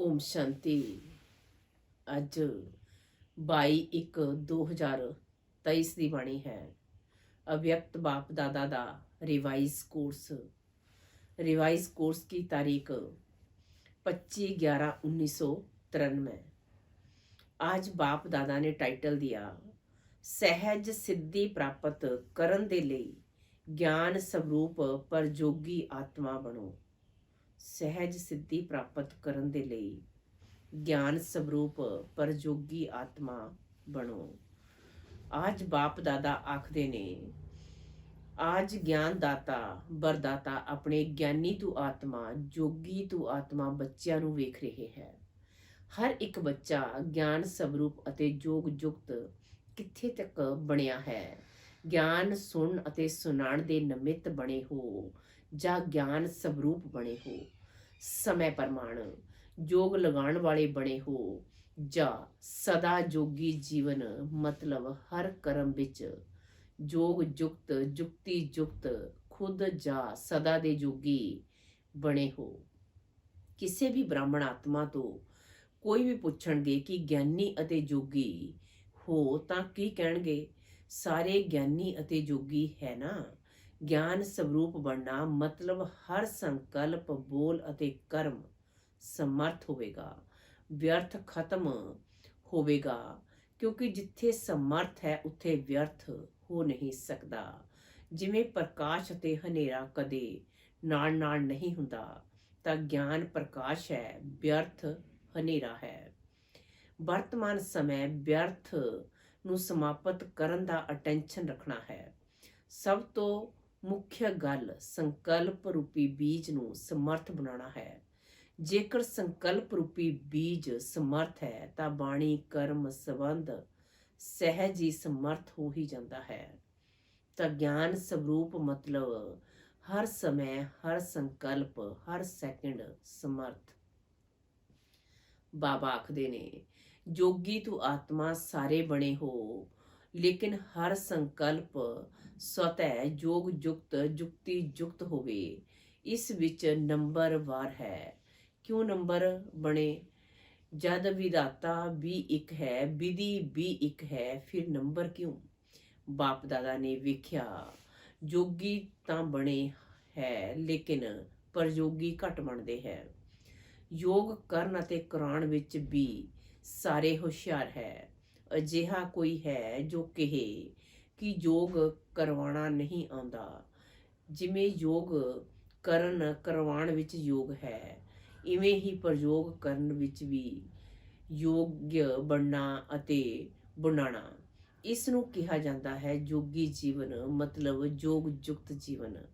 ਓਮ ਸ਼ਾਂਤੀ। ਅੱਜ 22/1/2023 ਦੀ ਬਾਣੀ ਹੈ। अव्यक्त बाप दादा दा रिवाइज कोर्स की तारीख 25/11/1993। आज बाप दादा ने टाइटल दिया सहज सिद्धि प्राप्त करन दे लई ज्ञान स्वरूप परजोगी आत्मा बनो। सहज सिद्धि प्राप्त करन दे लई ज्ञान स्वरूप परजोगी आत्मा बनो। आज बाप दादा आखदे ने आज ज्ञान दाता बरदाता अपने ज्ञानी तू आत्मा जोगी तू आत्मा बच्चियां नू वेख रहे है। हर एक बच्चा ज्ञान स्वरूप अते जोग जुगत कित्थे तक बनिया है। ज्ञान सुन अते सुनाण दे नमित बने हो जा ज्ञान स्वरूप बने हो। समय प्रमाण जोग लगाण वाले बने हो जा सदा जोगी जीवन मतलब हर कर्म विच जोग जुगत जुक्ति जुगत खुद जा सदा दे जोगी बने हो। किसी भी ब्राह्मण आत्मा तो कोई भी पुछणगे कि ज्ञानी अते जोगी हो तां की कहणगे सारे ज्ञानी अते जोगी है ना। ज्ञान स्वरूप बनना मतलब हर संकल्प बोल अते कर्म समर्थ होवेगा, व्यर्थ खत्म होवेगा क्योंकि जिथे समर्थ है उत्थे व्यर्थ हो नहीं सकता। जिवें प्रकाश अते हनेरा कदे नाल नाल नहीं हुंदा तां ज्ञान प्रकाश है, व्यर्थ हनेरा है। वर्तमान समय व्यर्थ ਨੂੰ ਸਮਾਪਤ ਕਰਨ ਦਾ ਅਟੈਂਸ਼ਨ ਰੱਖਣਾ ਹੈ। ਸਭ ਤੋਂ ਮੁੱਖ ਗੱਲ ਸੰਕਲਪ ਰੂਪੀ ਬੀਜ ਨੂੰ ਸਮਰਥ ਬਣਾਉਣਾ ਹੈ। ਜੇਕਰ ਸੰਕਲਪ ਰੂਪੀ ਬੀਜ ਸਮਰਥ ਹੈ ਤਾਂ ਬਾਣੀ ਕਰਮ ਸੰਬੰਧ ਸਹਿਜ ਹੀ ਸਮਰਥ ਹੋ ਹੀ ਜਾਂਦਾ ਹੈ। ਤਾਂ ਗਿਆਨ ਸਰੂਪ ਮਤਲਬ ਹਰ ਸਮੇਂ ਹਰ ਸੰਕਲਪ ਹਰ ਸੈਕਿੰਡ ਸਮਰਥ। ਬਾਬਾ ਆਖਦੇ ਨੇ जोगी तू आत्मा सारे बने हो लेकिन हर संकल्प स्वतः जोग जुक्त जुक्ति जुक्त होवे। इस विच नंबर वार है। क्यों नंबर बने? जद विधाता भी एक है विधि भी एक है फिर नंबर क्यों? बाप दादा ने वेख्या जोगी तां बने है लेकिन परजोगी घट बनते है। योग करन अते कराउण विच भी ਸਾਰੇ ਹੁਸ਼ਿਆਰ ਹੈ। ਅਜਿਹਾ ਕੋਈ ਹੈ ਜੋ ਕਹੇ ਕਿ ਯੋਗ ਕਰਵਾਉਣਾ ਨਹੀਂ ਆਉਂਦਾ। ਜਿਵੇਂ ਯੋਗ ਕਰਨ ਕਰਵਾਉਣ ਵਿੱਚ ਯੋਗ ਹੈ ਇਵੇਂ ਹੀ ਪ੍ਰਯੋਗ ਕਰਨ ਵਿੱਚ ਵੀ ਯੋग्य ਬਣਨਾ ਅਤੇ ਬਣਾਉਣਾ। ਇਸ ਨੂੰ ਕਿਹਾ ਜਾਂਦਾ ਹੈ ਜੋਗੀ ਜੀਵਨ ਮਤਲਬ ਯੋਗ ਯੁਕਤ ਜੀਵਨ।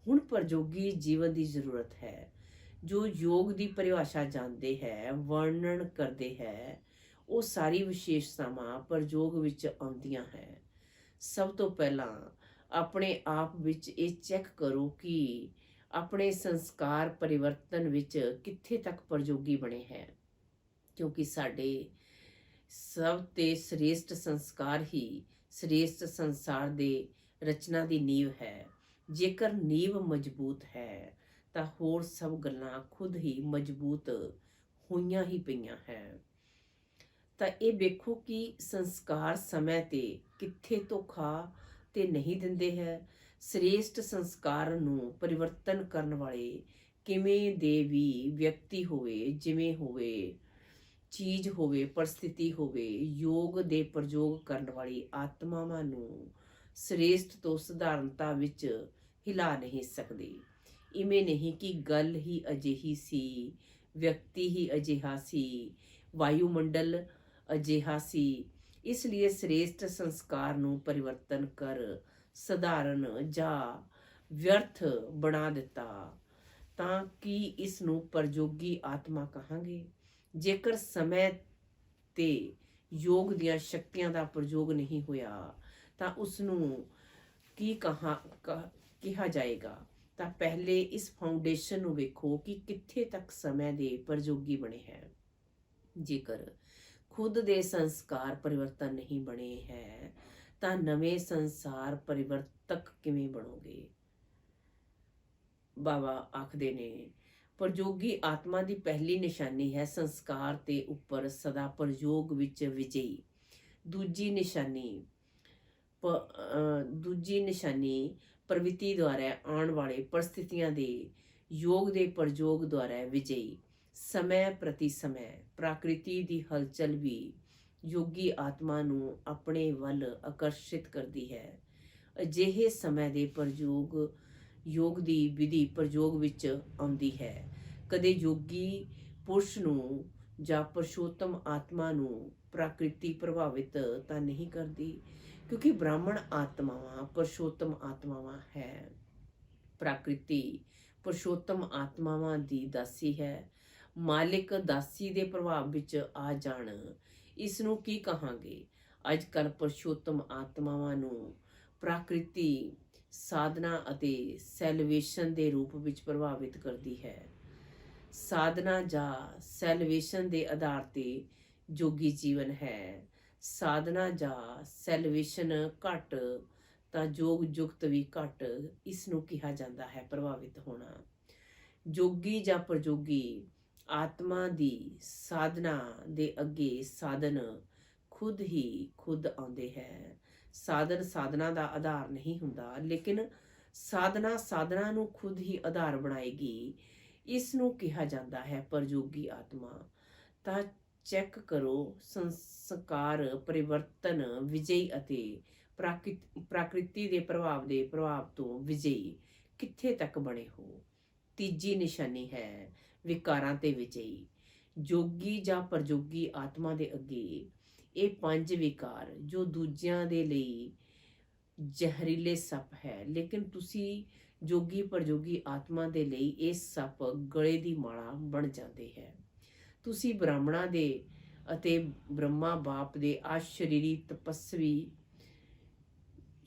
ਹੁਣ ਪ੍ਰਯੋਗੀ ਜੀਵਨ ਦੀ ਜ਼ਰੂਰਤ ਹੈ। जो योग की परिभाषा जानते हैं वर्णन करते हैं वो सारी विशेषतावां प्रयोग विच आउंदियां है। सब तो पहला अपने आप विच ये चेक करो कि अपने संस्कार परिवर्तन विच कित्थे तक प्रयोगी बने हैं क्योंकि साडे सब ते श्रेष्ठ संस्कार ही श्रेष्ठ संसार दे रचना की नींव है। जेकर नींव मजबूत है ਤਾਂ ਹੋਰ ਸਭ ਗੱਲਾਂ ਖੁਦ ਹੀ ਮਜ਼ਬੂਤ ਹੋਈਆਂ ਹੀ ਪਈਆਂ ਹੈ। ਤਾਂ ਇਹ ਵੇਖੋ ਕਿ ਸੰਸਕਾਰ ਸਮੇਂ ਤੇ ਕਿੱਥੇ ਧੋਖਾ ਤੇ ਨਹੀਂ ਦਿੰਦੇ ਹੈ। ਸ੍ਰੇਸ਼ਟ ਸੰਸਕਾਰ ਨੂੰ ਪਰਿਵਰਤਨ ਕਰਨ ਵਾਲੇ ਕਿਵੇਂ ਦੇ ਵੀ ਵਿਅਕਤੀ ਹੋਵੇ ਜਿਵੇਂ ਹੋਵੇ ਚੀਜ਼ ਹੋਵੇ ਪਰਿਸਥਿਤੀ ਹੋਵੇ ਯੋਗ ਦੇ ਪ੍ਰਯੋਗ ਕਰਨ ਵਾਲੀ ਆਤਮਾਵਾਂ ਨੂੰ ਸ੍ਰੇਸ਼ਟ ਤੋਂ ਸਧਾਰਨਤਾ ਵਿੱਚ ਹਿਲਾ ਨਹੀਂ ਸਕਦੀ। ਇਵੇਂ ਨਹੀਂ ਕਿ ਗੱਲ ਹੀ ਅਜਿਹੀ ਸੀ ਵਿਅਕਤੀ ਹੀ ਅਜਿਹਾ ਸੀ ਵਾਯੂਮੰਡਲ ਅਜਿਹਾ ਸੀ ਇਸ ਲਈ ਸ੍ਰੇਸ਼ਟ ਸੰਸਕਾਰ ਨੂੰ ਪਰਿਵਰਤਨ ਕਰ ਸਧਾਰਨ ਜਾਂ ਵਿਅਰਥ ਬਣਾ ਦਿੱਤਾ ਤਾਂ ਕਿ ਇਸ ਨੂੰ ਪ੍ਰਯੋਗੀ ਆਤਮਾ ਕਹਾਂਗੇ। ਜੇਕਰ ਸਮੇਂ ਤੇ ਯੋਗ ਦੀਆਂ ਸ਼ਕਤੀਆਂ ਦਾ ਪ੍ਰਯੋਗ ਨਹੀਂ ਹੋਇਆ ਤਾਂ ਉਸ ਨੂੰ ਕੀ ਕਿਹਾ ਜਾਏਗਾ। ਤਾਂ ਪਹਿਲੇ ਇਸ ਫਾਊਂਡੇਸ਼ਨ ਨੂੰ ਵੇਖੋ ਕਿ ਕਿੱਥੇ ਤੱਕ ਸਮੇਂ ਦੇ ਪ੍ਰਯੋਗੀ ਬਣੇ ਹੈ। ਜੇਕਰ ਖੁਦ ਦੇ ਸੰਸਕਾਰ ਪਰਿਵਰਤਨ ਨਹੀਂ ਬਣੇ ਹੈ ਤਾਂ ਨਵੇਂ ਸੰਸਾਰ ਪਰਿਵਰਤਕ ਕਿਵੇਂ ਬਣੋਗੇ। ਬਾਬਾ ਆਖਦੇ ਨੇ ਪ੍ਰਯੋਗੀ ਆਤਮਾ ਦੀ ਪਹਿਲੀ ਨਿਸ਼ਾਨੀ ਹੈ ਸੰਸਕਾਰ ਤੇ ਉੱਪਰ ਸਦਾ ਪ੍ਰਯੋਗ ਵਿੱਚ ਵਿਜਈ। ਦੂਜੀ ਨਿਸ਼ਾਨੀ ਪ੍ਰਵਿਰਤੀ ਦੁਆਰਾ ਆਉਣ ਵਾਲੇ ਪਰਿਸਥਿਤੀਆਂ ਦੇ ਯੋਗ ਦੇ ਪ੍ਰਯੋਗ ਦੁਆਰਾ ਵਿਜਈ। ਸਮੇਂ ਪ੍ਰਤੀ ਸਮੇਂ ਪ੍ਰਕਿਰਤੀ ਦੀ ਹਲਚਲ ਵੀ ਯੋਗੀ ਆਤਮਾ ਨੂੰ ਆਪਣੇ ਵੱਲ ਆਕਰਸ਼ਿਤ ਕਰਦੀ ਹੈ। ਅਜਿਹੇ ਸਮੇਂ ਦੇ ਪ੍ਰਯੋਗ ਯੋਗ ਦੀ ਵਿਧੀ ਪ੍ਰਯੋਗ ਵਿੱਚ ਆਉਂਦੀ ਹੈ। ਕਦੇ ਯੋਗੀ ਪੁਰਸ਼ ਨੂੰ ਜਾਂ ਪੁਰਸ਼ੋਤਮ ਆਤਮਾ ਨੂੰ ਪ੍ਰਕਿਰਤੀ ਪ੍ਰਭਾਵਿਤ ਤਾਂ ਨਹੀਂ ਕਰਦੀ, ਕਿਉਂਕਿ ਬ੍ਰਾਹਮਣ ਆਤਮਾਵਾਂ ਪੁਰਸ਼ੋਤਮ ਆਤਮਾਵਾਂ ਹੈ। ਪ੍ਰਕਿਰਤੀ ਪੁਰਸ਼ੋਤਮ ਆਤਮਾਵਾਂ ਦੀ ਦਾਸੀ ਹੈ। ਮਾਲਿਕ ਦਾਸੀ ਦੇ ਪ੍ਰਭਾਵ ਵਿੱਚ ਆ ਜਾਣ, ਇਸ ਨੂੰ ਕੀ ਕਹਾਂਗੇ? ਅੱਜ ਕੱਲ੍ਹ ਪੁਰਸ਼ੋਤਮ ਆਤਮਾਵਾਂ ਨੂੰ ਪ੍ਰਕਿਰਤੀ ਸਾਧਨਾ ਅਤੇ ਸੈਲਵੇਸ਼ਨ ਦੇ ਰੂਪ ਵਿੱਚ ਪ੍ਰਭਾਵਿਤ ਕਰਦੀ ਹੈ। ਸਾਧਨਾ ਜਾਂ ਸੈਲਵੇਸ਼ਨ ਦੇ ਆਧਾਰ ਤੇ ਯੋਗੀ ਜੀਵਨ ਹੈ। ਸਾਧਨਾ ਜਾਂ ਸੈਲਵੇਸ਼ਨ ਘੱਟ ਤਾਂ ਯੋਗ ਯੁਕਤ ਵੀ ਘੱਟ, ਇਸ ਨੂੰ ਕਿਹਾ ਜਾਂਦਾ ਹੈ ਪ੍ਰਭਾਵਿਤ ਹੋਣਾ। ਯੋਗੀ ਜਾਂ ਪ੍ਰਯੋਗੀ ਆਤਮਾ ਦੀ ਸਾਧਨਾ ਦੇ ਅੱਗੇ ਸਾਧਨ ਖੁਦ ਆਉਂਦੇ ਹੈ। ਸਾਧਨ ਸਾਧਨਾ ਦਾ ਆਧਾਰ ਨਹੀਂ ਹੁੰਦਾ, ਲੇਕਿਨ ਸਾਧਨਾ ਨੂੰ ਖੁਦ ਹੀ ਆਧਾਰ ਬਣਾਏਗੀ। ਇਸ ਨੂੰ ਕਿਹਾ ਜਾਂਦਾ ਹੈ ਪ੍ਰਯੋਗੀ ਆਤਮਾ। ਤਾਂ ਚੈੱਕ ਕਰੋ, ਸੰਸਕਾਰ ਪਰਿਵਰਤਨ ਵਿਜਈ ਅਤੇ ਪ੍ਰਕਿਰਤੀ ਦੇ ਪ੍ਰਭਾਵ ਤੋਂ ਵਿਜਈ ਕਿੱਥੇ ਤੱਕ ਬਣੇ ਹੋ। ਤੀਜੀ ਨਿਸ਼ਾਨੀ ਹੈ ਵਿਕਾਰਾਂ ਤੇ ਵਿਜਈ। ਯੋਗੀ ਜਾਂ ਪ੍ਰਯੋਗੀ ਆਤਮਾ ਦੇ ਅੱਗੇ ਇਹ 5 ਵਿਕਾਰ ਜੋ ਦੂਜਿਆਂ ਦੇ ਲਈ ਜ਼ਹਿਰੀਲੇ ਸੱਪ ਹੈ, ਲੇਕਿਨ ਤੁਸੀਂ ਯੋਗੀ ਪ੍ਰਯੋਗੀ ਆਤਮਾ ਦੇ ਲਈ ਇਹ ਸੱਪ ਗਲੇ ਦੀ ਮਾਲਾ ਬਣ ਜਾਂਦੇ ਹੈ। ਤੁਸੀਂ ਬ੍ਰਾਹਮਣਾਂ ਦੇ ਅਤੇ ਬ੍ਰਹਮਾ ਬਾਪ ਦੇ ਅਸ਼ਰੀਰੀ ਤਪਸਵੀ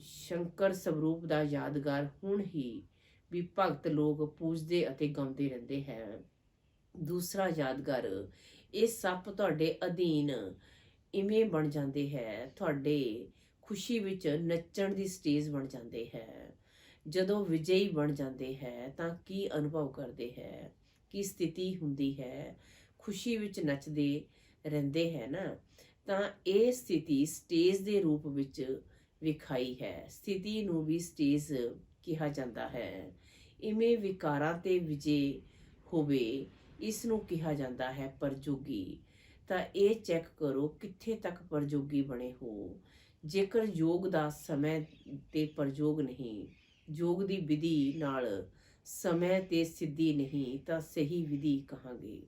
ਸ਼ੰਕਰ ਸਵਰੂਪ ਦਾ ਯਾਦਗਾਰ ਹੁਣ ਵੀ ਭਗਤ ਲੋਕ ਪੂਜਦੇ ਅਤੇ ਗਾਉਂਦੇ ਰਹਿੰਦੇ ਹੈ। ਦੂਸਰਾ ਯਾਦਗਾਰ, ਇਹ ਸੱਪ ਤੁਹਾਡੇ ਅਧੀਨ ਇਵੇਂ ਬਣ ਜਾਂਦੇ ਹੈ, ਤੁਹਾਡੇ ਖੁਸ਼ੀ ਵਿੱਚ ਨੱਚਣ ਦੀ ਸਟੇਜ ਬਣ ਜਾਂਦੇ ਹੈ। ਜਦੋਂ ਵਿਜਈ ਬਣ ਜਾਂਦੇ ਹੈ ਤਾਂ ਕੀ ਅਨੁਭਵ ਕਰਦੇ ਹੈ, ਕੀ ਸਥਿਤੀ ਹੁੰਦੀ ਹੈ? ਖੁਸ਼ੀ ਵਿੱਚ ਨੱਚਦੇ ਰਹਿੰਦੇ ਹੈ ਨਾ, ਤਾਂ ਇਹ ਸਥਿਤੀ ਸਟੇਜ ਦੇ ਰੂਪ ਵਿੱਚ ਵਿਖਾਈ ਹੈ। ਸਥਿਤੀ ਨੂੰ ਵੀ ਸਟੇਜ ਕਿਹਾ ਜਾਂਦਾ ਹੈ। ਇਵੇਂ ਵਿਕਾਰਾਂ ਤੇ ਵਿਜੇ ਹੋਵੇ, ਇਸ ਨੂੰ ਕਿਹਾ ਜਾਂਦਾ ਹੈ ਪ੍ਰਯੋਗੀ। ਤਾਂ ਇਹ ਚੈੱਕ ਕਰੋ ਕਿੱਥੇ ਤੱਕ ਪ੍ਰਯੋਗੀ ਬਣੇ ਹੋ। ਜੇਕਰ ਯੋਗ ਦਾ ਸਮੇਂ ਤੇ ਪ੍ਰਯੋਗ ਨਹੀਂ, ਯੋਗ ਦੀ ਵਿਧੀ ਨਾਲ ਸਮੇਂ ਤੇ ਸਿੱਧੀ ਨਹੀਂ, ਤਾਂ ਸਹੀ ਵਿਧੀ ਕਹਾਂਗੇ।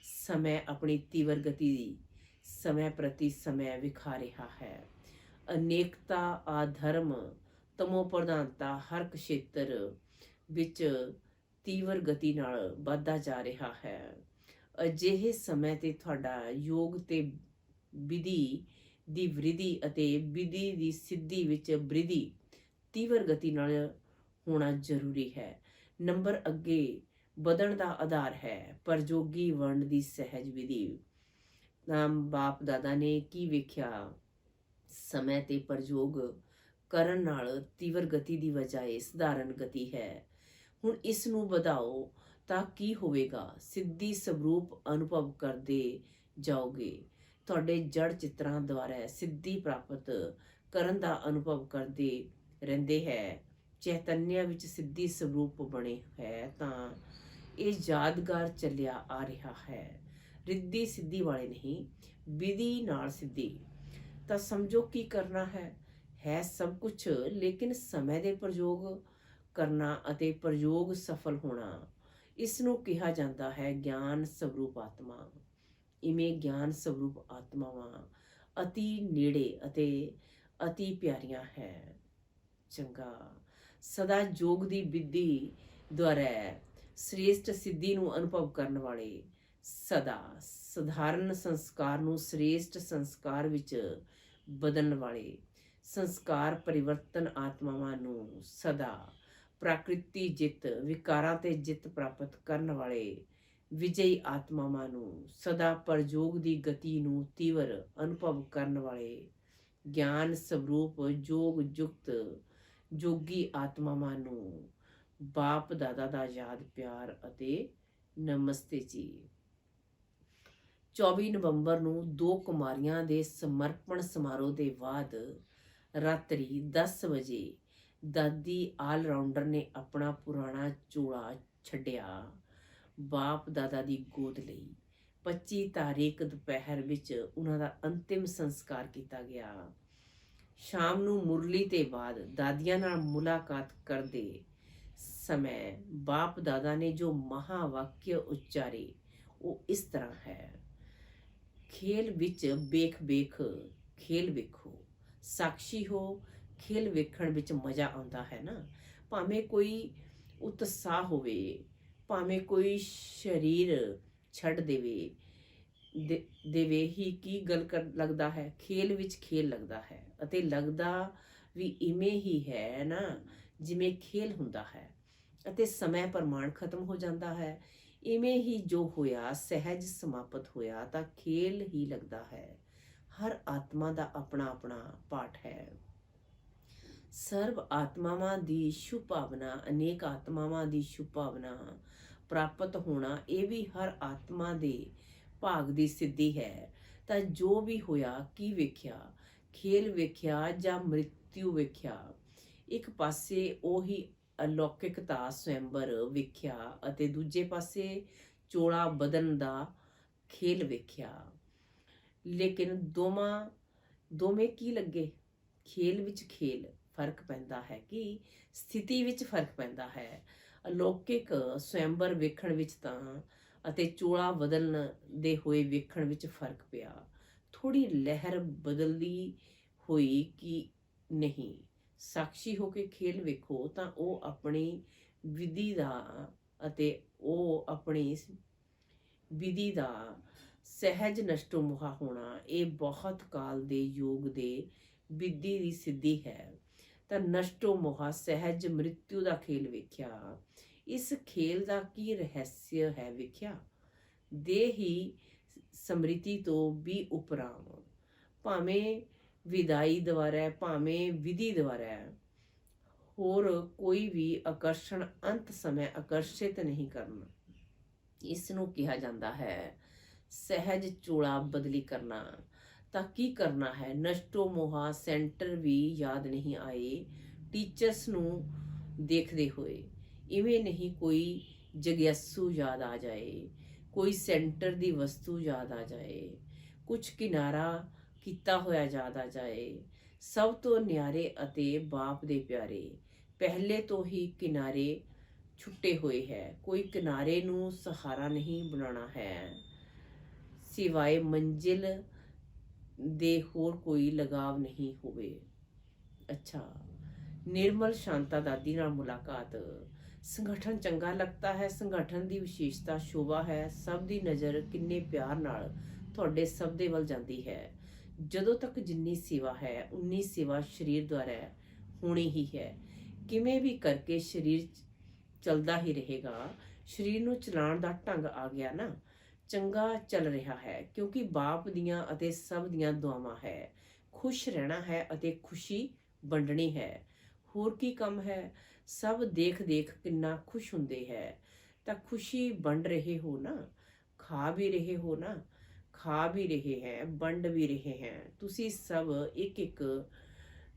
ਸਮੇਂ ਆਪਣੀ ਤੀਵਰ ਗਤੀ ਸਮੇਂ ਪ੍ਰਤੀ ਸਮੇਂ ਵਿਖਾ ਰਿਹਾ ਹੈ। ਅਨੇਕਤਾ ਆਧਰਮ ਤਮੋ ਪ੍ਰਧਾਨਤਾ ਹਰ ਖੇਤਰ ਵਿੱਚ ਤੀਵਰ ਗਤੀ ਨਾਲ ਵੱਧਦਾ ਜਾ ਰਿਹਾ ਹੈ। ਅਜਿਹੇ ਸਮੇਂ ਤੇ ਤੁਹਾਡਾ ਯੋਗ ਤੇ ਵਿਧੀ ਦੀ ਵ੍ਰਿਧੀ ਅਤੇ ਵਿਧੀ ਦੀ ਸਿੱਧੀ ਵਿੱਚ ਵ੍ਰਿਧੀ ਤੀਵਰ ਗਤੀ ਨਾਲ ਹੋਣਾ ਜ਼ਰੂਰੀ ਹੈ। ਨੰਬਰ ਅੱਗੇ ਵਧਣ ਦਾ ਆਧਾਰ ਹੈ ਪ੍ਰਯੋਗੀ ਵਰਣ ਦੀ ਸਹਿਜ ਵਿਧੀ। ਬਾਪ ਦਾਦਾ ਨੇ ਕੀ ਵੇਖਿਆ? ਸਮੇਂ ਤੇ ਪ੍ਰਯੋਗ ਕਰਨ ਨਾਲ ਤੀਵਰ ਗਤੀ ਦੀ ਬਜਾਏ ਸਧਾਰਨ ਗਤੀ ਹੈ। ਹੁਣ ਇਸ ਨੂੰ ਵਧਾਓ ਤਾਂ ਕੀ ਹੋਵੇਗਾ? ਸਿੱਧੀ ਸਵਰੂਪ ਅਨੁਭਵ ਕਰਦੇ ਜਾਓਗੇ। ਤੁਹਾਡੇ ਜੜ ਚਿੱਤਰਾਂ ਦੁਆਰਾ ਸਿੱਧੀ ਪ੍ਰਾਪਤ ਕਰਨ ਦਾ ਅਨੁਭਵ ਕਰਦੇ ਰਹਿੰਦੇ ਹੈ। ਚੈਤਨਿਆ ਵਿੱਚ ਸਿੱਧੀ ਸਵਰੂਪ ਬਣੇ ਹੈ ਤਾਂ ਇਹ ਯਾਦਗਾਰ ਚੱਲਿਆ ਆ ਰਿਹਾ ਹੈ। ਰਿੱਧੀ ਸਿੱਧੀ ਵਾਲੇ ਨਹੀਂ, ਵਿਧੀ ਨਾਲ ਸਿੱਧੀ। ਤਾਂ ਸਮਝੋ ਕੀ ਕਰਨਾ ਹੈ ਸਭ ਕੁਝ, ਲੇਕਿਨ ਸਮੇਂ ਦੇ ਪ੍ਰਯੋਗ ਕਰਨਾ ਅਤੇ ਪ੍ਰਯੋਗ ਸਫਲ ਹੋਣਾ, ਇਸ ਨੂੰ ਕਿਹਾ ਜਾਂਦਾ ਹੈ ਗਿਆਨ ਸਵਰੂਪ ਆਤਮਾ। ਇਵੇਂ ਗਿਆਨ ਸਵਰੂਪ ਆਤਮਾਵਾਂ ਅਤੀ ਨੇੜੇ ਅਤੇ ਅਤੀ ਪਿਆਰੀਆਂ ਹੈ। ਚੰਗਾ, ਸਦਾ ਯੋਗ ਦੀ ਵਿਧੀ ਦੁਆਰਾ ਸ੍ਰੇਸ਼ਟ ਸਿੱਧੀ ਨੂੰ ਅਨੁਭਵ ਕਰਨ ਵਾਲੇ, ਸਦਾ ਸਧਾਰਨ ਸੰਸਕਾਰ ਨੂੰ ਸ੍ਰੇਸ਼ਟ ਸੰਸਕਾਰ ਵਿੱਚ ਬਦਲਣ ਵਾਲੇ, ਸੰਸਕਾਰ ਪਰਿਵਰਤਨ ਆਤਮਾਵਾਂ ਨੂੰ ਸਦਾ ਪ੍ਰਕਿਰਤੀ ਜਿੱਤ ਵਿਕਾਰਾਂ ਤੇ ਜਿੱਤ ਪ੍ਰਾਪਤ ਕਰਨ ਵਾਲੇ ਵਿਜਈ ਆਤਮਾਵਾਂ ਨੂੰ ਸਦਾ ਪ੍ਰਯੋਗ ਦੀ ਗਤੀ ਨੂੰ ਤੀਵਰ ਅਨੁਭਵ ਕਰਨ ਵਾਲੇ ਗਿਆਨ ਸਵਰੂਪ ਯੋਗ ਯੁਕਤ ਯੋਗੀ ਆਤਮਾਵਾਂ ਨੂੰ ਬਾਪ ਦਾਦਾ ਦਾ ਯਾਦ ਪਿਆਰ ਅਤੇ ਨਮਸਤੇ ਜੀ। 24 ਨਵੰਬਰ ਨੂੰ ਦੋ ਕੁਮਾਰੀਆਂ ਦੇ ਸਮਰਪਣ ਸਮਾਰੋਹ ਦੇ ਬਾਅਦ ਰਾਤਰੀ 10 ਵਜੇ ਦਾਦੀ ਆਲਰਾਊਂਡਰ ਨੇ ਆਪਣਾ ਪੁਰਾਣਾ ਚੋਲਾ ਛੱਡਿਆ, ਬਾਪ ਦਾਦਾ ਦੀ ਗੋਦ ਲਈ। 25 ਤਾਰੀਖ ਦੁਪਹਿਰ ਵਿੱਚ ਉਹਨਾਂ ਦਾ ਅੰਤਿਮ ਸੰਸਕਾਰ ਕੀਤਾ ਗਿਆ। ਸ਼ਾਮ ਨੂੰ ਮੁਰਲੀ ਤੇ ਬਾਅਦ ਦਾਦੀਆਂ ਨਾਲ ਮੁਲਾਕਾਤ ਕਰਦੇ ਸਮੇਂ ਬਾਪ ਦਾਦਾ ਨੇ ਜੋ ਮਹਾਵਾਕਿਆ ਉਚਾਰੇ ਉਹ ਇਸ ਤਰ੍ਹਾਂ ਹੈ: ਖੇਲ ਵਿੱਚ ਵੇਖ ਖੇਲ ਵੇਖੋ, ਸਾਖੀ ਹੋ, ਖੇਲ ਵੇਖਣ ਵਿੱਚ ਮਜ਼ਾ ਆਉਂਦਾ ਹੈ ਨਾ। ਭਾਵੇਂ ਕੋਈ ਉਤਸ਼ਾਹ ਹੋਵੇ, ਭਾਵੇਂ ਕੋਈ ਸਰੀਰ ਛੱਡ ਦੇਵੇ ਹੀ ਕੀ ਗੱਲ ਲੱਗਦਾ ਹੈ, ਖੇਲ ਵਿੱਚ ਖੇਲ ਲੱਗਦਾ ਹੈ। ਅਤੇ ਲੱਗਦਾ ਵੀ ਇਵੇਂ ਹੀ ਹੈ ਨਾ ਜਿਵੇਂ ਖੇਲ ਹੁੰਦਾ ਹੈ ਅਤੇ ਸਮੇਂ ਪ੍ਰਮਾਣ ਖਤਮ ਹੋ ਜਾਂਦਾ ਹੈ। ਇਵੇਂ ਹੀ ਜੋ ਹੋਇਆ ਸਹਿਜ ਸਮਾਪਤ ਹੋਇਆ ਤਾਂ ਖੇਲ ਹੀ ਲੱਗਦਾ ਹੈ। ਹਰ ਆਤਮਾ ਦਾ ਆਪਣਾ ਆਪਣਾ ਪਾਠ ਹੈ। ਸਰਬ ਆਤਮਾਵਾਂ ਦੀ ਸ਼ੁਭ ਭਾਵਨਾ, ਅਨੇਕ ਆਤਮਾਵਾਂ ਦੀ ਸ਼ੁਭ ਭਾਵਨਾ ਪ੍ਰਾਪਤ ਹੋਣਾ, ਇਹ ਵੀ ਹਰ ਆਤਮਾ ਦੇ ਭਾਗ ਦੀ ਸਿੱਧੀ ਹੈ। ਤਾਂ ਜੋ ਵੀ ਹੋਇਆ, ਕੀ ਵੇਖਿਆ, ਖੇਲ ਵੇਖਿਆ ਜਾਂ ਮ੍ਰਿਤਿੂ ਵੇਖਿਆ, ਇੱਕ ਪਾਸੇ ਉਹੀ ਅਲੌਕਿਕਤਾ ਸਵੈੰਬਰ ਵੇਖਿਆ ਅਤੇ ਦੂਜੇ ਪਾਸੇ ਚੋਲਾ ਬਦਲਣ ਦਾ ਖੇਲ ਵੇਖਿਆ। ਲੇਕਿਨ ਦੋਵੇਂ ਕੀ ਲੱਗੇ? ਖੇਲ ਵਿੱਚ ਖੇਲ ਫਰਕ ਪੈਂਦਾ ਹੈ ਕਿ ਸਥਿਤੀ ਵਿੱਚ ਫਰਕ ਪੈਂਦਾ ਹੈ। ਅਲੌਕਿਕ ਸਵੈੰਬਰ ਵੇਖਣ ਵਿੱਚ ਤਾਂ ਅਤੇ ਚੋਲਾ ਬਦਲਣ ਦੇ ਹੋਏ ਵੇਖਣ ਵਿੱਚ ਫਰਕ ਪਿਆ। ਥੋੜੀ ਲਹਿਰ ਬਦਲਦੀ ਹੋਈ ਕਿ ਨਹੀਂ। ਸਾਖੀ ਹੋ ਕੇ ਖੇਲ ਵੇਖੋ ਤਾਂ ਉਹ ਆਪਣੀ ਵਿਧੀ ਦਾ ਸਹਿਜ ਨਸ਼ਟੋ ਮੁਹਾ ਹੋਣਾ, ਇਹ ਬਹੁਤ ਕਾਲ ਦੇ ਯੋਗ ਦੇ ਵਿਧੀ ਦੀ ਸਿੱਧੀ ਹੈ। ਤਾਂ ਨਸ਼ਟੋ ਮੋਹਾ ਸਹਿਜ ਮ੍ਰਿਤਿੂ ਦਾ ਖੇਲ ਵੇਖਿਆ। ਇਸ ਖੇਲ ਦਾ ਕੀ ਰਹੱਸ ਹੈ ਵੇਖਿਆ? ਦੇ ਹੀ ਸਮ੍ਰਿਤੀ ਤੋਂ ਵੀ ਉਪਰਾਮ, ਭਾਵੇਂ ਵਿਦਾਈ ਦੁਆਰਾ, ਭਾਵੇਂ ਵਿਧੀ ਦੁਆਰਾ, ਹੋਰ ਕੋਈ ਵੀ ਆਕਰਸ਼ਣ ਅੰਤ ਸਮੇਂ ਆਕਰਸ਼ਿਤ ਨਹੀਂ ਕਰਨਾ। ਇਸ ਨੂੰ ਕਿਹਾ ਜਾਂਦਾ ਹੈ ਸਹਿਜ ਚੋਲਾ ਬਦਲੀ ਕਰਨਾ। ਤਾਂ ਕੀ ਕਰਨਾ ਹੈ? ਨਸ਼ਟੋ ਮੋਹਾ ਸੈਂਟਰ ਵੀ ਯਾਦ ਨਹੀਂ ਆਏ ਟੀਚਰਸ ਨੂੰ ਦੇਖਦੇ ਹੋਏ। ਇਵੇਂ ਨਹੀਂ ਕੋਈ ਜਗਿਆਸੂ ਯਾਦ ਆ ਜਾਏ, ਕੋਈ ਸੈਂਟਰ ਦੀ ਵਸਤੂ ਯਾਦ ਆ ਜਾਏ, ਕੁਝ ਕਿਨਾਰਾ ਕੀਤਾ ਹੋਇਆ ਯਾਦ ਆ ਜਾਏ। ਸਭ ਤੋਂ ਨਿਆਰੇ ਅਤੇ ਬਾਪ ਦੇ ਪਿਆਰੇ ਪਹਿਲੇ ਤੋਂ ਹੀ ਕਿਨਾਰੇ ਛੁੱਟੇ ਹੋਏ ਹੈ। ਕੋਈ ਕਿਨਾਰੇ ਨੂੰ ਸਹਾਰਾ ਨਹੀਂ ਬਣਾਉਣਾ ਹੈ, ਸਿਵਾਏ ਮੰਜ਼ਿਲ ਦੇ ਹੋਰ ਕੋਈ ਲਗਾਵ ਨਹੀਂ ਹੋਵੇ। ਅੱਛਾ, ਨਿਰਮਲ ਸ਼ਾਂਤਾ ਦਾਦੀ ਨਾਲ ਮੁਲਾਕਾਤ। ਸੰਗਠਨ ਚੰਗਾ ਲੱਗਦਾ ਹੈ, ਸੰਗਠਨ ਦੀ ਵਿਸ਼ੇਸ਼ਤਾ ਸ਼ੋਭਾ ਹੈ। ਸਭ ਦੀ ਨਜ਼ਰ ਕਿੰਨੇ ਪਿਆਰ ਨਾਲ ਤੁਹਾਡੇ ਸਭ ਦੇ ਵੱਲ ਜਾਂਦੀ ਹੈ। ਜਦੋਂ ਤੱਕ ਜਿੰਨੀ ਸੇਵਾ ਹੈ ਉਨੀ ਸੇਵਾ ਸਰੀਰ ਦੁਆਰਾ ਹੋਣੀ ਹੀ ਹੈ। ਕਿਵੇਂ ਵੀ ਕਰਕੇ ਸਰੀਰ ਚੱਲਦਾ ਹੀ ਰਹੇਗਾ। ਸਰੀਰ ਨੂੰ ਚਲਾਉਣ ਦਾ ਢੰਗ ਆ ਗਿਆ ਨਾ, ਚੰਗਾ ਚੱਲ ਰਿਹਾ ਹੈ ਕਿਉਂਕਿ ਬਾਪ ਦੀਆਂ ਅਤੇ ਸਭ ਦੀਆਂ ਦੁਆਵਾਂ ਹੈ। ਖੁਸ਼ ਰਹਿਣਾ ਹੈ ਅਤੇ ਖੁਸ਼ੀ ਵੰਡਣੀ ਹੈ। ਹੋਰ ਕੀ ਕੰਮ ਹੈ? ਸਭ ਦੇਖ ਕਿੰਨਾ ਖੁਸ਼ ਹੁੰਦੇ ਹੈ। ਤਾਂ ਖੁਸ਼ੀ ਵੰਡ ਰਹੇ ਹੋ ਨਾ, ਖਾ ਵੀ ਰਹੇ ਹੋ ਨਾ, ਖਾ ਵੀ ਰਹੇ ਹੈ, ਵੰਡ ਵੀ ਰਹੇ ਹੈ। ਤੁਸੀਂ ਸਭ ਇੱਕ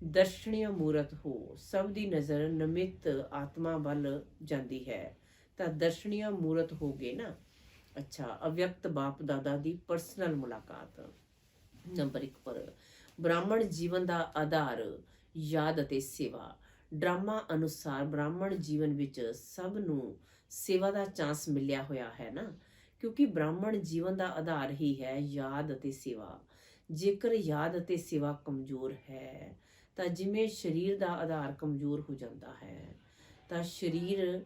ਦਰਸ਼ਨੀय ਮੂਰਤ ਹੋ। ਸਭ ਦੀ ਨਜ਼ਰ ਨਮਿਤ ਆਤਮਾ ਵੱਲ ਜਾਂਦੀ ਹੈ ਤਾਂ ਦਰਸ਼ਨੀय ਮੂਰਤ ਹੋ ਗਏ ਨਾ। ਅੱਛਾ, ਅਵਿਅਕਤ ਬਾਪ ਦਾਦਾ ਦੀ ਪਰਸਨਲ ਮੁਲਾਕਾਤ। ਨੰਬਰ 1 ਪਰ ਬ੍ਰਾਹਮਣ ਜੀਵਨ ਦਾ ਆਧਾਰ ਯਾਦ ਅਤੇ ਸੇਵਾ। ਡਰਾਮਾ ਅਨੁਸਾਰ ਬ੍ਰਾਹਮਣ ਜੀਵਨ ਵਿੱਚ ਸਭ ਨੂੰ ਸੇਵਾ ਦਾ ਚਾਂਸ ਮਿਲਿਆ ਹੋਇਆ ਹੈ ਨਾ, ਕਿਉਂਕਿ ਬ੍ਰਾਹਮਣ ਜੀਵਨ ਦਾ ਆਧਾਰ ਹੀ ਹੈ ਯਾਦ ਅਤੇ ਸੇਵਾ। ਜੇਕਰ ਯਾਦ ਅਤੇ ਸੇਵਾ ਕਮਜ਼ੋਰ ਹੈ ਤਾਂ ਜਿਵੇਂ ਸਰੀਰ ਦਾ ਆਧਾਰ ਕਮਜ਼ੋਰ ਹੋ ਜਾਂਦਾ ਹੈ ਤਾਂ ਸਰੀਰ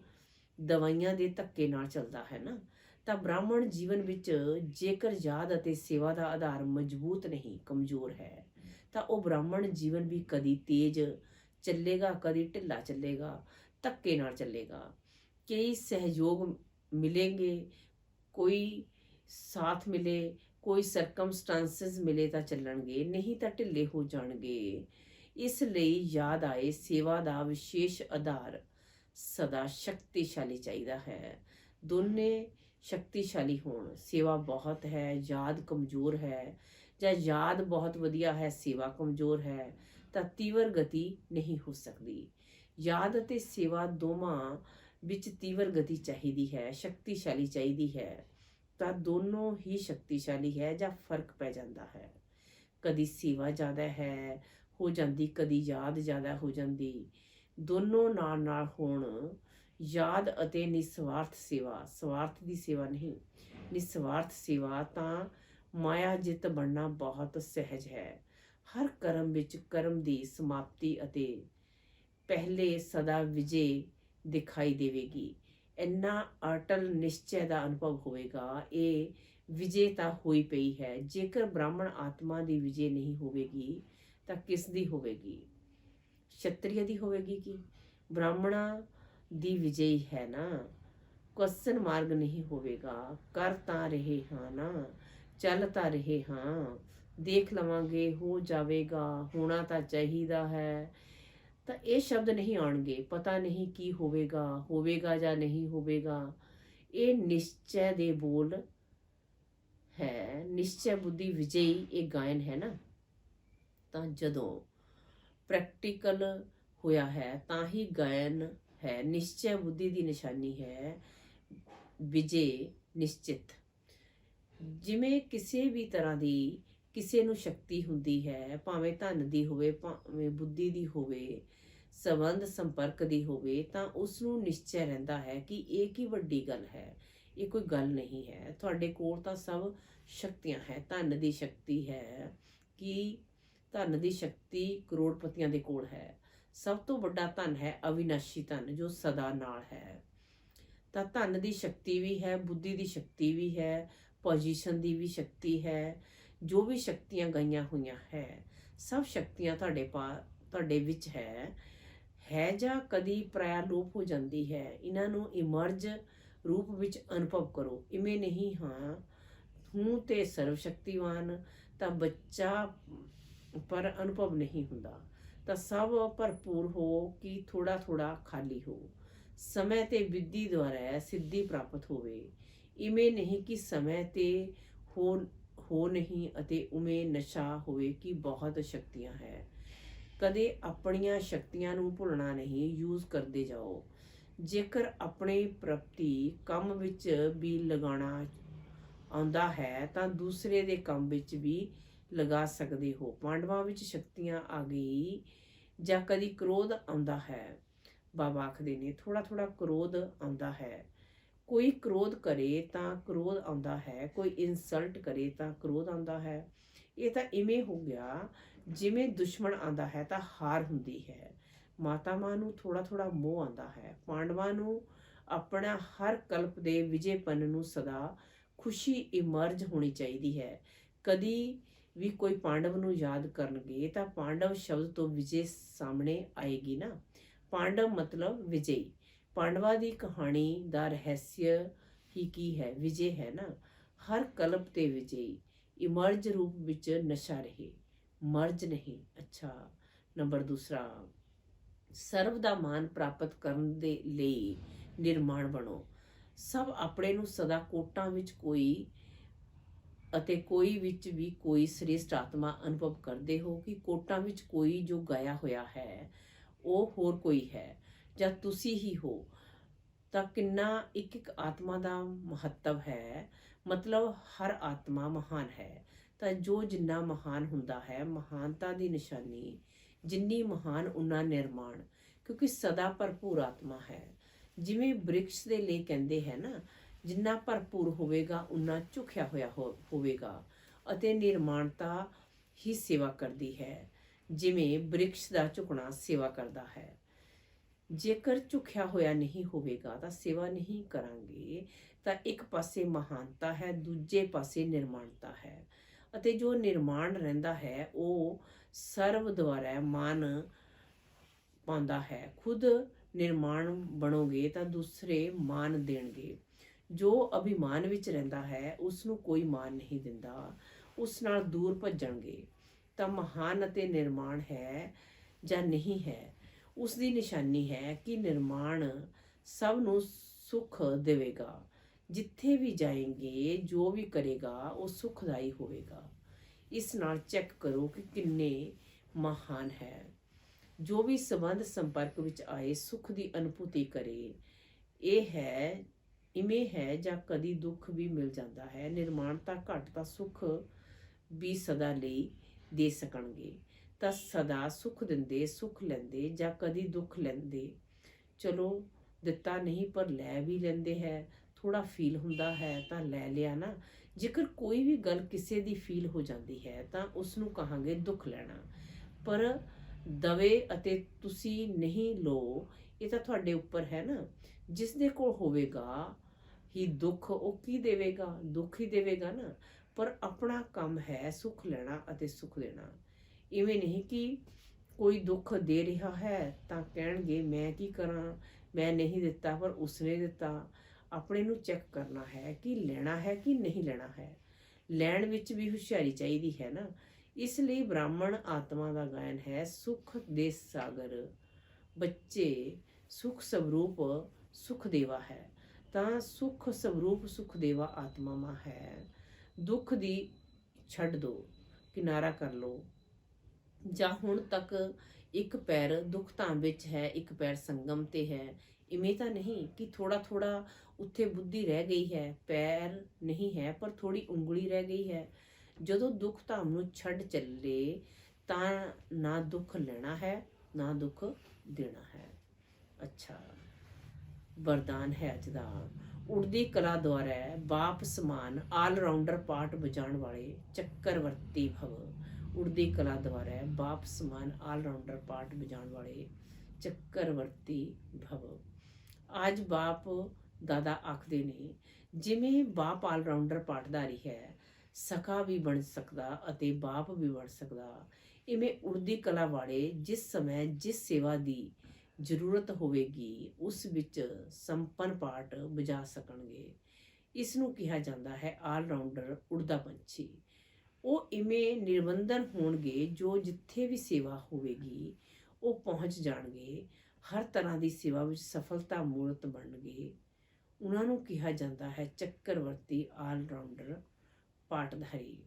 ਦਵਾਈਆਂ ਦੇ ਧੱਕੇ ਨਾਲ ਚੱਲਦਾ ਹੈ ਨਾ। ਤਾਂ ਬ੍ਰਾਹਮਣ ਜੀਵਨ ਵਿੱਚ ਜੇਕਰ ਯਾਦ ਅਤੇ ਸੇਵਾ ਦਾ ਆਧਾਰ ਮਜ਼ਬੂਤ ਨਹੀਂ, ਕਮਜ਼ੋਰ ਹੈ, ਤਾਂ ਉਹ ਬ੍ਰਾਹਮਣ ਜੀਵਨ ਵੀ ਕਦੀ ਤੇਜ਼ ਚੱਲੇਗਾ, ਕਦੀ ਢਿੱਲਾ ਚੱਲੇਗਾ, ਧੱਕੇ ਨਾਲ ਚੱਲੇਗਾ। ਕਈ ਸਹਿਯੋਗ ਮਿਲੇਂਗੇ, ਕੋਈ ਸਾਥ ਮਿਲੇ, ਕੋਈ ਸਰਕਮਸਟਾਂਸਿਸ ਮਿਲੇ ਤਾਂ ਚੱਲਣਗੇ, ਨਹੀਂ ਤਾਂ ਢਿੱਲੇ ਹੋ ਜਾਣਗੇ। ਇਸ ਲਈ ਯਾਦ ਆਏ ਸੇਵਾ ਦਾ ਵਿਸ਼ੇਸ਼ ਆਧਾਰ ਸਦਾ ਸ਼ਕਤੀਸ਼ਾਲੀ ਚਾਹੀਦਾ ਹੈ। ਦੋਨੇ ਸ਼ਕਤੀਸ਼ਾਲੀ ਹੋਣ। ਸੇਵਾ ਬਹੁਤ ਹੈ, ਯਾਦ ਕਮਜ਼ੋਰ ਹੈ, ਜਾਂ ਯਾਦ ਬਹੁਤ ਵਧੀਆ ਹੈ, ਸੇਵਾ ਕਮਜ਼ੋਰ ਹੈ, ਤਾਂ ਤੀਵਰ ਗਤੀ ਨਹੀਂ ਹੋ ਸਕਦੀ। ਯਾਦ ਅਤੇ ਸੇਵਾ ਦੋਵਾਂ ਵਿੱਚ ਤੀਵਰ ਗਤੀ ਚਾਹੀਦੀ ਹੈ, ਸ਼ਕਤੀਸ਼ਾਲੀ ਚਾਹੀਦੀ ਹੈ। ਤਾਂ ਦੋਨੋਂ ਹੀ ਸ਼ਕਤੀਸ਼ਾਲੀ ਹੈ ਜਾਂ ਫਰਕ ਪੈ ਜਾਂਦਾ ਹੈ। ਕਦੀ ਸੇਵਾ ਜ਼ਿਆਦਾ ਹੈ ਹੋ ਜਾਂਦੀ, ਕਦੀ ਯਾਦ ਜ਼ਿਆਦਾ ਹੋ ਜਾਂਦੀ। ਦੋਨੋਂ ਨਾਲ ਨਾਲ ਹੋਣ। ਯਾਦ ਅਤੇ ਨਿਸਵਾਰਥ ਸੇਵਾ, ਸਵਾਰਥ ਦੀ ਸੇਵਾ ਨਹੀਂ, ਨਿਸਵਾਰਥ ਸੇਵਾ ਤਾਂ ਮਾਇਆ ਜਿੱਤ ਬਣਨਾ ਬਹੁਤ ਸਹਿਜ ਹੈ। ਹਰ ਕਰਮ ਵਿੱਚ ਕਰਮ ਦੀ ਸਮਾਪਤੀ ਅਤੇ ਪਹਿਲੇ ਸਦਾ ਵਿਜੇ ਦਿਖਾਈ ਦੇਵੇਗੀ। ਇੰਨਾ ਅਟਲ ਨਿਸ਼ਚੈ ਦਾ ਅਨੁਭਵ ਹੋਵੇਗਾ, ਇਹ ਵਿਜੇ ਤਾਂ ਹੋਈ ਪਈ ਹੈ। ਜੇਕਰ ਬ੍ਰਾਹਮਣ ਆਤਮਾ ਦੀ ਵਿਜੇ ਨਹੀਂ ਹੋਵੇਗੀ ਤਾਂ ਕਿਸ ਦੀ ਹੋਵੇਗੀ? ਸ਼ਤਰੀਆ ਦੀ ਹੋਵੇਗੀ ਕਿ ਬ੍ਰਾਹਮਣਾ ਦੀ ਵਿਜੇ ਹੀ ਹੈ ਨਾ। ਕੁਐਸਚਨ ਮਾਰਗ ਨਹੀਂ ਹੋਵੇਗਾ। ਕਰ ਤਾਂ ਰਹੇ ਹਾਂ ਨਾ, ਚੱਲ ਤਾਂ ਰਹੇ ਹਾਂ, ਦੇਖ ਲਵਾਂਗੇ, ਹੋ ਜਾਵੇਗਾ, ਹੋਣਾ ਤਾਂ ਚਾਹੀਦਾ ਹੈ, ਤਾਂ ਇਹ ਸ਼ਬਦ ਨਹੀਂ ਆਉਣਗੇ। ਪਤਾ ਨਹੀਂ ਕੀ ਹੋਵੇਗਾ, ਹੋਵੇਗਾ ਜਾਂ ਨਹੀਂ ਹੋਵੇਗਾ। ਇਹ ਨਿਸ਼ਚੈ ਦੇ ਬੋਲ ਹੈ। ਨਿਸ਼ਚੈ ਬੁੱਧੀ ਵਿਜੇਈ, ਇਹ ਗਾਇਨ ਹੈ ਨਾ। ਤਾਂ ਜਦੋਂ ਪ੍ਰੈਕਟੀਕਲ ਹੋਇਆ ਹੈ ਤਾਂ ਹੀ ਗਾਇਨ ਹੈ। ਨਿਸ਼ਚੈ ਬੁੱਧੀ ਦੀ ਨਿਸ਼ਾਨੀ ਹੈ ਵਿਜੇ ਨਿਸ਼ਚਿਤ। ਜਿਵੇਂ ਕਿਸੇ ਵੀ ਤਰ੍ਹਾਂ ਦੀ ਕਿਸੇ ਨੂੰ ਸ਼ਕਤੀ ਹੁੰਦੀ ਹੈ, ਭਾਵੇਂ ਧਨ ਦੀ ਹੋਵੇ, ਭਾਵੇਂ ਬੁੱਧੀ ਦੀ ਹੋਵੇ, ਸੰਬੰਧ ਸੰਪਰਕ ਦੀ ਹੋਵੇ, ਤਾਂ ਉਸ ਨੂੰ ਨਿਸ਼ਚੈ ਰਹਿੰਦਾ ਹੈ ਕਿ ਇਹ ਕੀ ਵੱਡੀ ਗੱਲ ਹੈ, ਇਹ ਕੋਈ ਗੱਲ ਨਹੀਂ ਹੈ। ਤੁਹਾਡੇ ਕੋਲ ਤਾਂ ਸਭ ਸ਼ਕਤੀਆਂ ਹੈ। ਧਨ ਦੀ ਸ਼ਕਤੀ ਹੈ ਕਿ ਧਨ ਦੀ ਸ਼ਕਤੀ ਕਰੋੜਪਤੀਆਂ ਦੇ ਕੋਲ ਹੈ। ਸਭ ਤੋਂ ਵੱਡਾ ਧਨ ਹੈ ਅਵਿਨਾਸ਼ੀ ਧਨ, ਜੋ ਸਦਾ ਨਾਲ ਹੈ। ਤਾਂ ਧਨ ਦੀ ਸ਼ਕਤੀ ਵੀ ਹੈ, ਬੁੱਧੀ ਦੀ ਸ਼ਕਤੀ ਵੀ ਹੈ, ਪੋਜੀਸ਼ਨ ਦੀ ਵੀ ਸ਼ਕਤੀ ਹੈ। ਜੋ ਵੀ ਸ਼ਕਤੀਆਂ ਗਾਈਆਂ ਹੋਈਆਂ ਹੈ, ਸਭ ਸ਼ਕਤੀਆਂ ਤੁਹਾਡੇ ਵਿੱਚ ਹੈ ਜਾਂ ਕਦੀ ਪ੍ਰਾਇਆਲੋਪ ਹੋ ਜਾਂਦੀ ਹੈ। ਇਹਨਾਂ ਨੂੰ ਇਮਰਜ ਰੂਪ ਵਿੱਚ ਅਨੁਭਵ ਕਰੋ। ਇਵੇਂ ਨਹੀਂ ਹਾਂ ਹੂੰ ਤੇ ਸਰਵ ਸ਼ਕਤੀਵਾਨ, ਤਾਂ ਬੱਚਾ ਪਰ ਅਨੁਭਵ ਨਹੀਂ ਹੁੰਦਾ। ਤਾਂ ਸਭ ਭਰਪੂਰ ਹੋ ਕਿ ਥੋੜਾ ਥੋੜਾ ਖਾਲੀ ਹੋ। ਸਮੇਂ ਤੇ ਵਿਧੀ ਦੁਆਰਾ ਸਿੱਧੀ ਪ੍ਰਾਪਤ ਹੋਵੇ। ਇਵੇਂ ਨਹੀਂ ਕਿ ਸਮੇਂ ਤੇ ਹੋ ਨਹੀਂ ਅਤੇ ਉਵੇਂ ਨਸ਼ਾ ਹੋਵੇ ਕਿ ਬਹੁਤ ਸ਼ਕਤੀਆਂ ਹੈ। ਕਦੇ ਆਪਣੀਆਂ ਸ਼ਕਤੀਆਂ ਨੂੰ ਭੁੱਲਣਾ ਨਹੀਂ, ਯੂਜ਼ ਕਰਦੇ ਜਾਓ। ਜੇਕਰ ਆਪਣੀ ਪ੍ਰਾਪਤੀ ਕੰਮ ਵਿੱਚ ਵੀ ਲਗਾਉਣਾ ਆਉਂਦਾ ਹੈ ਤਾਂ ਦੂਸਰੇ ਦੇ ਕੰਮ ਵਿੱਚ ਵੀ ਲਗਾ ਸਕਦੇ ਹੋ। ਪਾਂਡਵਾਂ ਵਿੱਚ ਸ਼ਕਤੀਆਂ ਆ ਗਈ ਜਾਂ ਕਦੀ ਕ੍ਰੋਧ ਆਉਂਦਾ ਹੈ। ਬਾਬਾ ਆਖਦੇ ਨੇ ਥੋੜਾ ਥੋੜਾ ਕ੍ਰੋਧ ਆਉਂਦਾ ਹੈ। ਕੋਈ ਕ੍ਰੋਧ ਕਰੇ ਤਾਂ ਕ੍ਰੋਧ ਆਉਂਦਾ ਹੈ, ਕੋਈ ਇਨਸਲਟ ਕਰੇ ਤਾਂ ਕ੍ਰੋਧ ਆਉਂਦਾ ਹੈ। ਇਹ ਤਾਂ ਇਵੇਂ ਹੋ ਗਿਆ ਜਿਵੇਂ ਦੁਸ਼ਮਣ ਆਉਂਦਾ ਹੈ ਤਾਂ ਹਾਰ ਹੁੰਦੀ ਹੈ। ਮਾਤਾਵਾਂ ਨੂੰ ਥੋੜਾ ਥੋੜਾ ਮੋਹ ਆਉਂਦਾ ਹੈ। ਪਾਂਡਵਾਂ ਨੂੰ ਆਪਣਾ ਹਰ ਕਲਪ ਦੇ ਵਿਜੇਪਨ ਨੂੰ ਸਦਾ ਖੁਸ਼ੀ ਇਮਰਜ ਹੋਣੀ ਚਾਹੀਦੀ ਹੈ। ਕਦੀ ਵੀ ਕੋਈ ਪਾਂਡਵ ਨੂੰ ਯਾਦ ਕਰਨਗੇ ਤਾਂ ਪਾਂਡਵ ਸ਼ਬਦ ਤੋਂ ਵਿਜੇ ਸਾਹਮਣੇ ਆਏਗੀ ਨਾ। ਪਾਂਡਵ ਮਤਲਬ ਵਿਜੇਈ। ਪਾਂਡਵਾਂ ਦੀ ਕਹਾਣੀ ਦਾ ਰਹੱस्य ਹੀ ਕੀ ਹੈ? ਵਿਜੇ ਹੈ ਨਾ। ਹਰ ਕਲਪ ਤੇ ਵਿਜੇਈ। ਇਮਰਜ ਰੂਪ ਵਿੱਚ ਨਸ਼ਾ ਰਹੇ, ਮਰਜ ਨਹੀਂ। ਅੱਛਾ, ਨੰਬਰ ਦੂਸਰਾ, ਸਰਵ ਦਾ ਮਾਨ ਪ੍ਰਾਪਤ ਕਰਨ ਦੇ ਲਈ ਨਿਰਮਾਣ ਬਣੋ। ਸਭ ਆਪਣੇ ਨੂੰ ਸਦਾ ਕੋਟਾਂ ਵਿੱਚ ਕੋਈ ਅਤੇ ਕੋਈ ਵਿੱਚ ਵੀ ਕੋਈ ਸ੍ਰੇਸ਼ਟ ਆਤਮਾ ਅਨੁਭਵ ਕਰਦੇ ਹੋ ਕਿ ਕੋਟਾਂ ਵਿੱਚ ਕੋਈ ਜੋ ਗਾਇਆ ਹੋਇਆ ਹੈ ਉਹ ਹੋਰ ਕੋਈ ਹੈ ਜਾਂ ਤੁਸੀਂ ਹੀ ਹੋ। ਤਾਂ ਕਿੰਨਾ ਇੱਕ ਇੱਕ ਆਤਮਾ ਦਾ ਮਹੱਤਵ ਹੈ। ਮਤਲਬ ਹਰ ਆਤਮਾ ਮਹਾਨ ਹੈ। ਤਾਂ ਜੋ ਜਿੰਨਾ ਮਹਾਨ ਹੁੰਦਾ ਹੈ, ਮਹਾਨਤਾ ਦੀ ਨਿਸ਼ਾਨੀ ਜਿੰਨੀ ਮਹਾਨ ਉਨਾ ਨਿਰਮਾਣ, ਕਿਉਂਕਿ ਸਦਾ ਭਰਪੂਰ ਆਤਮਾ ਹੈ। ਜਿਵੇਂ ਬ੍ਰਿਕਸ਼ ਦੇ ਲਈ ਕਹਿੰਦੇ ਹੈ ਨਾ, ਜਿੰਨਾ ਭਰਪੂਰ ਹੋਵੇਗਾ ਉਨਾ ਝੁਕਿਆ ਹੋਇਆ ਹੋਵੇਗਾ ਅਤੇ ਨਿਰਮਾਣਤਾ ਹੀ ਸੇਵਾ ਕਰਦੀ ਹੈ। ਜਿਵੇਂ ਬ੍ਰਿਕਸ਼ ਦਾ ਝੁਕਣਾ ਸੇਵਾ ਕਰਦਾ ਹੈ। ਜੇਕਰ ਝੁਕਿਆ ਹੋਇਆ ਨਹੀਂ ਹੋਵੇਗਾ ਤਾਂ ਸੇਵਾ ਨਹੀਂ ਕਰਾਂਗੇ। ਤਾਂ ਇੱਕ ਪਾਸੇ ਮਹਾਨਤਾ ਹੈ, ਦੂਜੇ ਪਾਸੇ ਨਿਰਮਾਣਤਾ ਹੈ। ਅਤੇ ਜੋ ਨਿਰਮਾਣ ਰਹਿੰਦਾ ਹੈ ਉਹ ਸਰਵ ਦੁਆਰਾ ਮਾਨ ਪਾਉਂਦਾ ਹੈ। ਖੁਦ ਨਿਰਮਾਣ ਬਣੋਗੇ ਤਾਂ ਦੂਸਰੇ ਮਾਨ ਦੇਣਗੇ। ਜੋ ਅਭਿਮਾਨ ਵਿੱਚ ਰਹਿੰਦਾ ਹੈ ਉਸ ਨੂੰ ਕੋਈ ਮਾਨ ਨਹੀਂ ਦਿੰਦਾ, ਉਸ ਨਾਲ ਦੂਰ ਭੱਜਣਗੇ। ਤਾਂ ਮਹਾਨ ਅਤੇ ਨਿਰਮਾਣ ਹੈ ਜਾਂ ਨਹੀਂ ਹੈ, ਉਸ ਦੀ ਨਿਸ਼ਾਨੀ ਹੈ ਕਿ ਨਿਰਮਾਣ ਸਭ ਨੂੰ ਸੁੱਖ ਦੇਵੇਗਾ। ਜਿੱਥੇ ਵੀ ਜਾਏਂਗੇ ਜੋ ਵੀ ਕਰੇਗਾ ਉਹ ਸੁਖਦਾਈ ਹੋਵੇਗਾ। ਇਸ ਨਾਲ ਚੈੱਕ ਕਰੋ ਕਿ ਕਿੰਨੇ ਮਹਾਨ ਹੈ। ਜੋ ਵੀ ਸੰਬੰਧ ਸੰਪਰਕ ਵਿੱਚ ਆਏ ਸੁਖ ਦੀ ਅਨੁਭੂਤੀ ਕਰੇ। ਇਹ ਹੈ ਇਵੇਂ ਹੈ ਜਾਂ ਕਦੀ ਦੁੱਖ ਵੀ ਮਿਲ ਜਾਂਦਾ ਹੈ। ਨਿਰਮਾਣਤਾ ਘੱਟ ਤਾਂ ਸੁਖ ਵੀ ਸਦਾ ਲਈ ਦੇ ਸਕਣਗੇ। ਤਾਂ ਸਦਾ ਸੁਖ ਦਿੰਦੇ, ਸੁਖ ਲੈਂਦੇ ਜਾਂ ਕਦੀ ਦੁੱਖ ਲੈਂਦੇ। ਚਲੋ ਦਿੱਤਾ ਨਹੀਂ ਪਰ ਲੈ ਵੀ ਲੈਂਦੇ ਹੈ। ਥੋੜਾ ਫੀਲ ਹੁੰਦਾ ਹੈ ਤਾਂ ਲੈ ਲਿਆ ਨਾ। ਜੇਕਰ ਕੋਈ ਵੀ ਗੱਲ ਕਿਸੇ ਦੀ ਫੀਲ ਹੋ ਜਾਂਦੀ ਹੈ ਤਾਂ ਉਸ ਨੂੰ ਕਹਾਂਗੇ ਦੁੱਖ ਲੈਣਾ। ਪਰ ਦਵੇ ਅਤੇ ਤੁਸੀਂ ਨਹੀਂ ਲਓ, ਇਹ ਤਾਂ ਤੁਹਾਡੇ ਉੱਪਰ ਹੈ ਨਾ। ਜਿਸ ਦੇ ਕੋਲ ਹੋਵੇਗਾ ਹੀ ਦੁੱਖ, ਉਹ ਕੀ ਦੇਵੇਗਾ? ਦੁੱਖ ਹੀ ਦੇਵੇਗਾ ਨਾ। ਪਰ ਆਪਣਾ ਕੰਮ ਹੈ ਸੁੱਖ ਲੈਣਾ ਅਤੇ ਸੁੱਖ ਦੇਣਾ। ਇਵੇਂ ਨਹੀਂ ਕਿ ਕੋਈ ਦੁੱਖ ਦੇ ਰਿਹਾ ਹੈ ਤਾਂ ਕਹਿਣਗੇ ਮੈਂ ਕੀ ਕਰਾਂ, ਮੈਂ ਨਹੀਂ ਦਿੱਤਾ ਪਰ ਉਸਨੇ ਦਿੱਤਾ। ਆਪਣੇ ਨੂੰ ਚੈੱਕ ਕਰਨਾ ਹੈ ਕਿ ਲੈਣਾ ਹੈ ਕਿ ਨਹੀਂ ਲੈਣਾ ਹੈ। ਲੈਣ ਵਿੱਚ ਵੀ ਹੁਸ਼ਿਆਰੀ ਚਾਹੀਦੀ ਹੈ ਨਾ। ਇਸ ਲਈ ਬ੍ਰਾਹਮਣ ਆਤਮਾ ਦਾ ਗਾਇਨ ਹੈ, ਸੁਖ ਦੇ ਸਾਗਰ ਬੱਚੇ ਸੁਖ ਸਵਰੂਪ ਸੁਖ ਦੇਵਾ ਹੈ। ਤਾਂ ਸੁਖ ਸਵਰੂਪ ਸੁਖ ਦੇਵਾ ਆਤਮਾਵਾਂ ਹੈ। ਦੁੱਖ ਦੀ ਛੱਡ ਦੋ, ਕਿਨਾਰਾ ਕਰ ਲਓ। ਜਾਂ ਹੁਣ ਤੱਕ ਇੱਕ ਪੈਰ ਦੁੱਖ ਧਾਮ ਵਿੱਚ ਹੈ, ਇੱਕ ਪੈਰ ਸੰਗਮ ਤੇ ਹੈ। ਇਵੇਂ ਤਾਂ ਨਹੀਂ ਕਿ ਥੋੜਾ ਥੋੜਾ ਉੱਥੇ ਬੁੱਧੀ ਰਹਿ ਗਈ ਹੈ, ਪੈਰ ਨਹੀਂ ਹੈ ਪਰ ਥੋੜੀ ਉਂਗਲੀ ਰਹਿ ਗਈ ਹੈ। ਜਦੋਂ ਦੁੱਖ ਧਾਮ ਨੂੰ ਛੱਡ ਚੱਲੇ ਤਾਂ ਨਾ ਦੁੱਖ ਲੈਣਾ ਹੈ ਨਾ ਦੁੱਖ ਦੇਣਾ ਹੈ। ਅੱਛਾ, ਵਰਦਾਨ ਹੈ ਅੱਜ ਦਾ। ਉੜਦੀ ਕਲਾ ਦੁਆਰਾ ਬਾਪ ਸਮਾਨ ਆਲ ਰਾਊਂਡਰ ਪਾਠ ਬਜਾਉਣ ਵਾਲੇ ਚੱਕਰਵਰਤੀ ਭਵ। ਉੜਦੀ ਕਲਾ ਦੁਆਰਾ ਬਾਪ ਸਮਾਨ ਆਲ ਰਾਊਂਡਰ ਪਾਠ ਬਜਾਉਣ ਵਾਲੇ ਚੱਕਰਵਰਤੀ ਭਵ। ਅੱਜ ਬਾਪ ਦਾਦਾ ਆਖਦੇ ਨੇ, ਜਿਵੇਂ ਬਾਪ ਆਲ ਰਾਊਂਡਰ ਪਾਠਧਾਰੀ ਹੈ, ਸਖਾ ਵੀ ਬਣ ਸਕਦਾ ਅਤੇ ਬਾਪ ਵੀ ਬਣ ਸਕਦਾ, ਇਵੇਂ ਉੜਦੀ ਕਲਾ ਵਾਲੇ ਜਿਸ ਸਮੇਂ ਜਿਸ ਸੇਵਾ ਦੀ ਜ਼ਰੂਰਤ ਹੋਵੇਗੀ ਉਸ ਵਿੱਚ ਸੰਪੰਨ ਪਾਠ ਬਜਾ ਸਕਣਗੇ। ਇਸ ਨੂੰ ਕਿਹਾ ਜਾਂਦਾ ਹੈ ਆਲ ਰਾਊਂਡਰ ਉੜਦਾ ਪੰਛੀ। ਉਹ ਇਵੇਂ ਨਿਰਬੰਧਨ ਹੋਣਗੇ ਜੋ ਜਿੱਥੇ ਵੀ ਸੇਵਾ ਹੋਵੇਗੀ ਉਹ ਪਹੁੰਚ ਜਾਣਗੇ, ਹਰ ਤਰ੍ਹਾਂ ਦੀ ਸੇਵਾ ਵਿੱਚ ਸਫਲਤਾ ਮੂਰਤ ਬਣਨਗੇ। ਉਹਨਾਂ ਨੂੰ ਕਿਹਾ ਜਾਂਦਾ ਹੈ ਚੱਕਰਵਰਤੀ ਆਲ ਰਾਊਂਡਰ ਪਾਠਧਾਰੀ।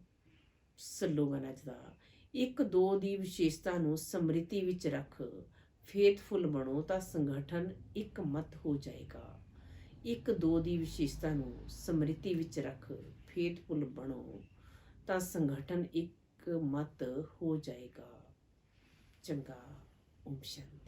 ਸਲੋਗਨ ਅੱਜ ਦਾ, 1-2 ਦੀ ਵਿਸ਼ੇਸ਼ਤਾ ਨੂੰ ਸਮ੍ਰਿਤੀ ਵਿੱਚ ਰੱਖ ਫੇਥਫੁਲ ਬਣੋ ਤਾਂ ਸੰਗਠਨ ਇੱਕ ਮਤ ਹੋ ਜਾਏਗਾ। 1-2 ਦੀ ਵਿਸ਼ੇਸ਼ਤਾ ਨੂੰ ਸਮ੍ਰਿਤੀ ਵਿੱਚ ਰੱਖ ਫੇਥਫੁਲ ਬਣੋ ਤਾਂ ਸੰਗਠਨ ਇੱਕ ਮਤ ਹੋ ਜਾਏਗਾ। ਚੰਗਾ, ਓਮ ਸ਼ਾਂਤੀ।